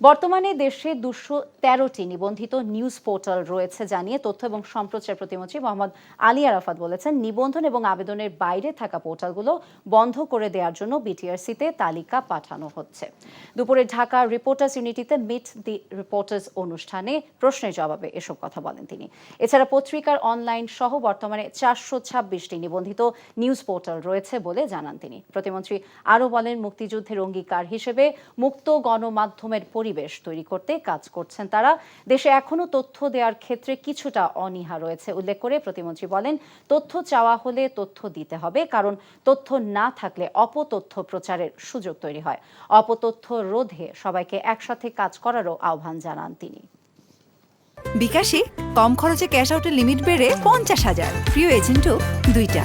বর্তমানে দেশে 213টি নিবন্ধিত নিউজ পোর্টাল রয়েছে জানিয়ে তথ্য এবং সম্প্রচার প্রতিমন্ত্রী মোহাম্মদ আলী আরাফাত বলেছেন, নিবন্ধন এবং আবেদনের বাইরে থাকা পোর্টালগুলো বন্ধ করে দেওয়ার জন্য বিটিআরসিতে তালিকা পাঠানো হচ্ছে। দুপুরে ঢাকা রিপোর্টার্স ইউনিটিতে মিট দি রিপোর্টার্স অনুষ্ঠানে প্রশ্নের জবাবে এসব কথা বলেন তিনি। এছাড়া পত্রিকার অনলাইন সহ বর্তমানে 426টি নিবন্ধিত নিউজ পোর্টাল রয়েছে বলে জানান তিনি। প্রতিমন্ত্রী আরও বলেন, মুক্তিযুদ্ধের অঙ্গীকার হিসেবে মুক্ত গণমাধ্যমের পরিবেশ তৈরি করতে কাজ করছেন তারা। দেশে এখনো তথ্য দেওয়ার ক্ষেত্রে কিছুটা অনীহা রয়েছে উল্লেখ করে প্রতিমন্ত্রী বলেন, তথ্য চাওয়া হলে তথ্য দিতে হবে, কারণ তথ্য না থাকলে অপতথ্য প্রচারের সুযোগ তৈরি হয়। অপতথ্য রোধে সবাইকে একসাথে কাজ করারও আহ্বান জানান তিনি। বিকাশে কম খরচে ক্যাশ আউটের লিমিট বেড়ে 50,000, প্রিয় এজেন্টও 2টা।